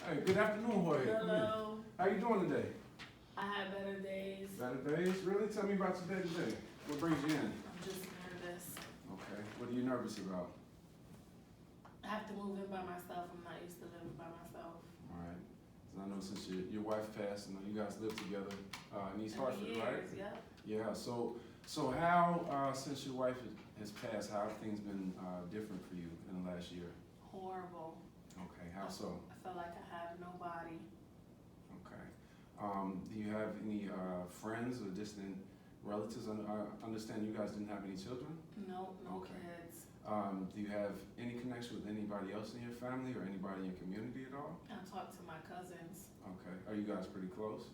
Hey, good afternoon, Jorge. Hello. How you doing today? I had better days. Better days? Really? Tell me about your day today. What brings you in? I'm just nervous. Okay. What are you nervous about? I have to move in by myself. I'm not used to living by myself. All right. So I know since your wife passed, I know you guys live together in East Hartford, right? Yep. Yeah. So how since your wife has passed, how have things been different for you in the last year? Horrible. Okay. How so? I felt like I had nobody. Okay. Do you have any friends or distant relatives? I understand you guys didn't have any children. No Okay. kids. Do you have any connection with anybody else in your family or anybody in your community at all? I talked to my cousins. Okay. Are you guys pretty close?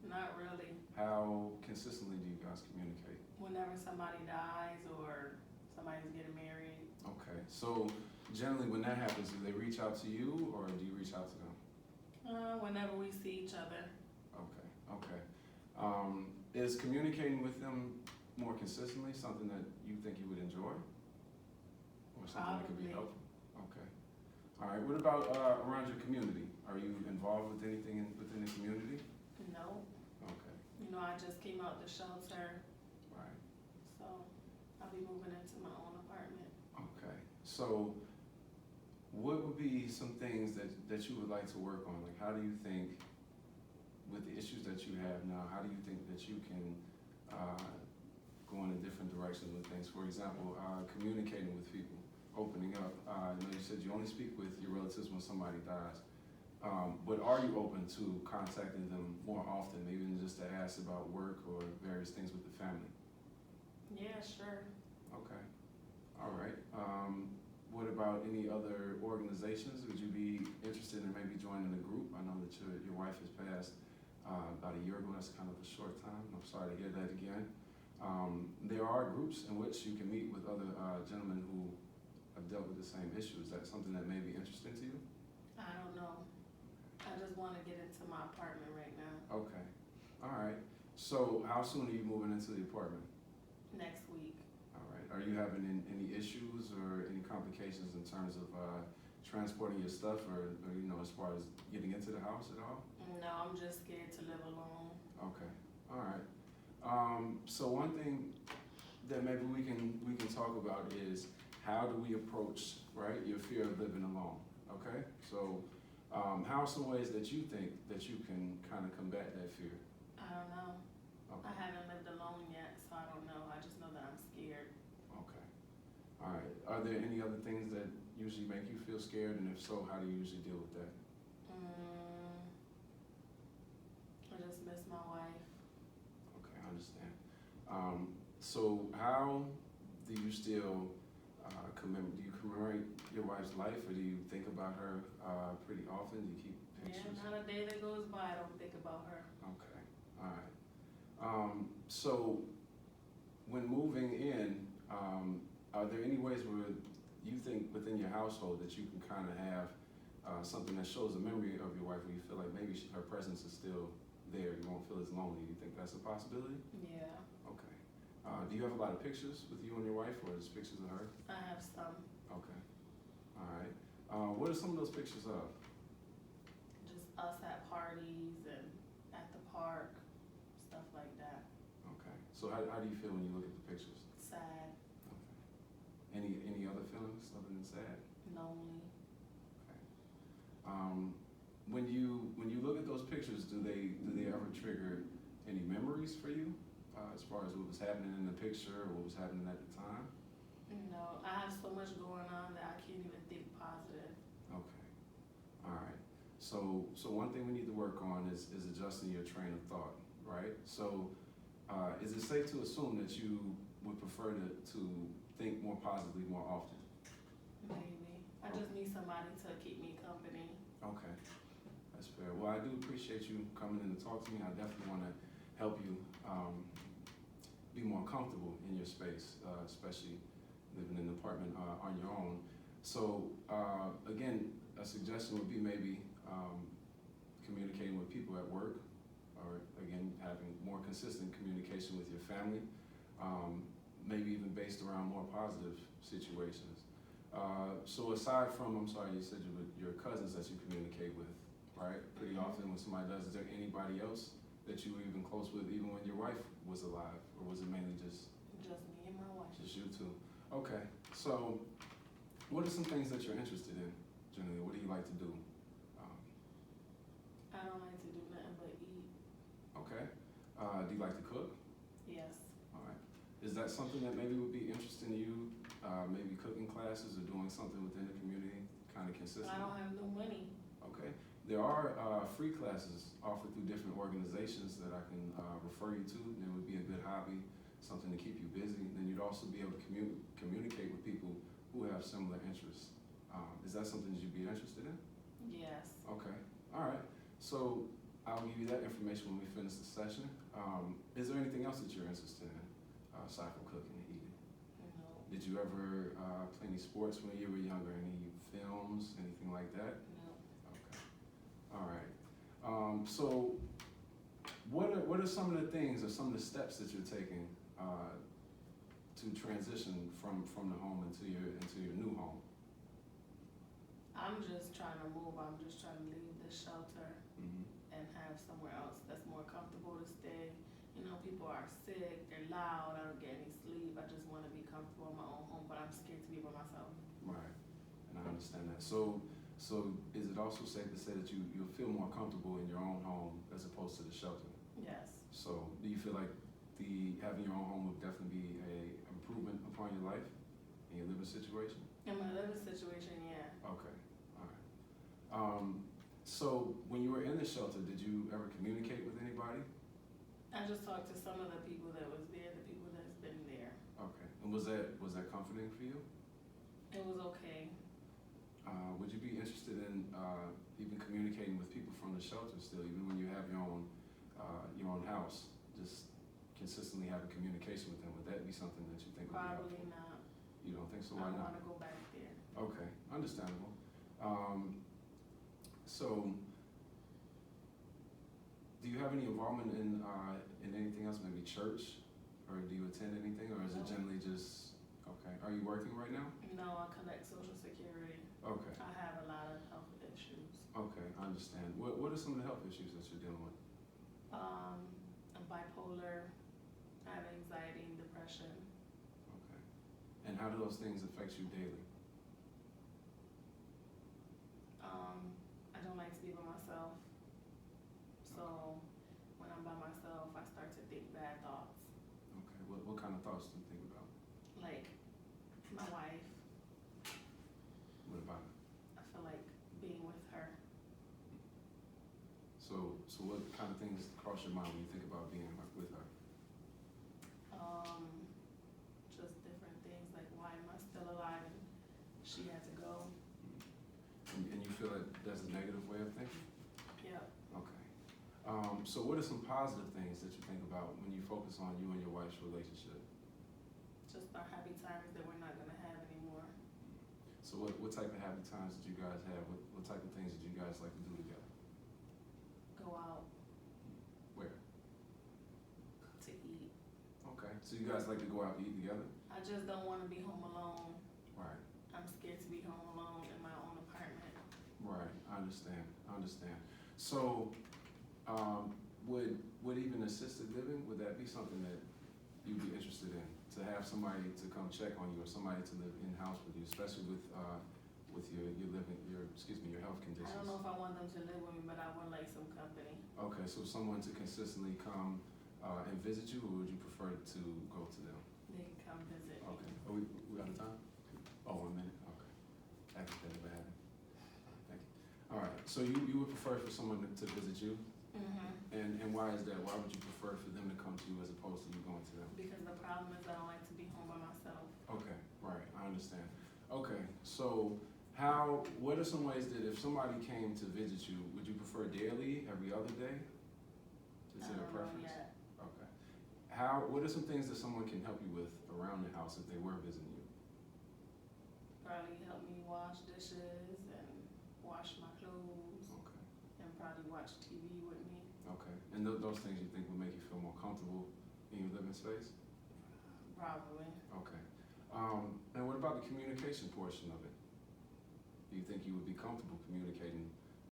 Not really. How consistently do you guys communicate? Whenever somebody dies or somebody's getting married. Okay. So generally when that happens, do they reach out to you or do you reach out to them? Whenever we see each other. Okay. Okay. Is communicating with them more consistently something that you think you would enjoy? Or something that could be Probably. helpful? Okay. All right. What about around your community? Are you involved with anything within the community? No. Okay. You know, I just came out the shelter, Right. so I'll be moving into my own apartment. Okay. So what would be some things that you would like to work on? Like how do you think, with the issues that you have now, how do you think that you can go in a different direction with things? For example, communicating with people, opening up. I know you said you only speak with your relatives when somebody dies. But are you open to contacting them more often, maybe even just to ask about work or various things with the family? Yeah, sure. Okay. All right. What about any other organizations? Would you be interested in maybe joining a group? I know that your wife has passed about a year ago. That's kind of a short time. I'm sorry to hear that again. There are groups in which you can meet with other gentlemen who have dealt with the same issue. Is that something that may be interesting to you? I don't know. I just want to get into my apartment right now. Okay. All right. So how soon are you moving into the apartment? Next week. All right. Are you having any issues or any complications in terms of transporting your stuff or as far as getting into the house at all? No, I'm just scared to live alone. Okay. All right. So one thing that maybe we can talk about is how do we approach, right, your fear of living alone? Okay. So how are some ways that you think that you can kind of combat that fear? I don't know. Okay. I haven't lived alone yet, so I don't know. I just know that I'm scared. Okay. All right. Are there any other things that usually make you feel scared? And if so, how do you usually deal with that? I just miss my wife. Okay, I understand. So how do you still commemorate your wife's life, or do you think about her pretty often? Do you keep pictures? Yeah, not a day that goes by I don't think about her. Okay, all right. So when moving in, are there any ways where you think within your household that you can kind of have something that shows a memory of your wife where you feel like maybe her presence is still there, you won't feel as lonely? Do you think that's a possibility? Yeah. Okay. Do you have a lot of pictures with you and your wife, or just pictures of her? I have some. Okay. All right. What are some of those pictures of? Just us at parties and at the park, stuff like that. Okay. So how do you feel when you look at the pictures? Sad. Okay. Any other feelings other than sad? Lonely. Okay. When you look at those pictures, do they ever trigger any memories for you as far as what was happening in the picture or what was happening at the time? No, I have so much going on that I can't even think positive. Okay. All right. So one thing we need to work on is adjusting your train of thought, right? So is it safe to assume that you would prefer to think more positively more often? Maybe. I just need somebody to keep me company. Okay. That's fair. Well, I do appreciate you coming in to talk to me. I definitely want to help you be more comfortable in your space, especially living in an apartment on your own. So again, a suggestion would be maybe communicating with people at work, or again, having more consistent communication with your family, maybe even based around more positive situations. So aside from, I'm sorry, you said your cousins that you communicate with, right? Pretty often when somebody does, is there anybody else that you were even close with, even when your wife was alive, or was it mainly just Just me and my wife. you two? Okay. So, what are some things that you're interested in, generally? What do you like to do? I don't like to do nothing but eat. Okay. Do you like to cook? Yes. All right. Is that something that maybe would be interesting to you? Maybe cooking classes or doing something within the community, kind of consistent? I don't have no money. Okay. There are free classes offered through different organizations that I can refer you to. It would be a good hobby, something to keep you busy. Then you'd also be able to communicate with people who have similar interests. Is that something that you'd be interested in? Yes. Okay. All right. So I'll give you that information when we finish the session. Is there anything else that you're interested in aside from cooking and eating? No. Did you ever play any sports when you were younger? Any films, anything like that? No. Okay. All right. So what are some of the things or some of the steps that you're taking to transition from the home into your new home? I'm just trying to move. I'm just trying to leave the shelter Mm-hmm. and have somewhere else that's more comfortable to stay. You know, people are sick, they're loud, I don't get any sleep. I just want to be comfortable in my own home, but I'm scared to be by myself. Right. And I understand that. So is it also safe to say that you'll feel more comfortable in your own home as opposed to the shelter? Yes. So do you feel like having your own home would definitely be a improvement upon your life and your living situation? In my living situation, yeah. Okay. All right. So when you were in the shelter, did you ever communicate with anybody? I just talked to some of the people that was there, the people that's been there. Okay. And was that comforting for you? It was okay. Would you be interested in even communicating with people from the shelter still, even when you have your own house? Just consistently having communication with them. Would that be something that you think would be helpful? Probably not. You don't think so? I Why don't not? want to go back there. Okay, understandable. So, do you have any involvement in anything else, maybe church, or do you attend anything, or is it No. generally just, okay, are you working right now? No, I collect Social Security. Okay, I have a lot of health issues. okay, I understand. What are some of the health issues that you're dealing with? I'm bipolar, I have anxiety and depression. Okay. And how do those things affect you daily? I don't like to be by myself. So when I'm by myself, I start to think bad thoughts. Okay, what kind of thoughts do you think about? Like my wife, What about it? I feel like being with her. So what kind of things cross your mind when you think about being with her? Just different things like why am I still alive and she had to go. And you feel like that's a negative way of thinking? Yeah. Okay. So what are some positive things that you think about when you focus on you and your wife's relationship? Just our happy times that we're not gonna have anymore. So what type of happy times did you guys have? What type of things did you guys like to do together? Go out Where? to eat. Okay. So you guys like to go out and eat together? I just don't wanna be home alone. Right. I'm scared to be home alone in my own apartment. Right. I understand. So would even assisted living, would that be something that you'd be interested in? To have somebody to come check on you or somebody to live in-house with you, especially with your health conditions? I don't know if I want them to live with me, but I would like some company. Okay, so someone to consistently come and visit you, or would you prefer to go to them? They can come visit me. Okay, are we out of time? Oh, 1 minute, okay. That never happened. Thank you. All right, so you would prefer for someone to visit you? Mm-hmm. And why is that? Why would you prefer for them to come to you as opposed to you going to them? Because the problem is I don't like to be home by myself. Okay, right, I understand. Okay, so what are some ways that if somebody came to visit you, would you prefer daily, every other day? Is I there a don't know preference? yet. Okay. What are some things that someone can help you with around the house if they were visiting you? Probably help me wash dishes and wash my clothes Okay, and probably watch TV with me. okay. And those things you think would make you feel more comfortable in your living space? Probably. Okay. And what about the communication portion of it? Do you think you would be comfortable?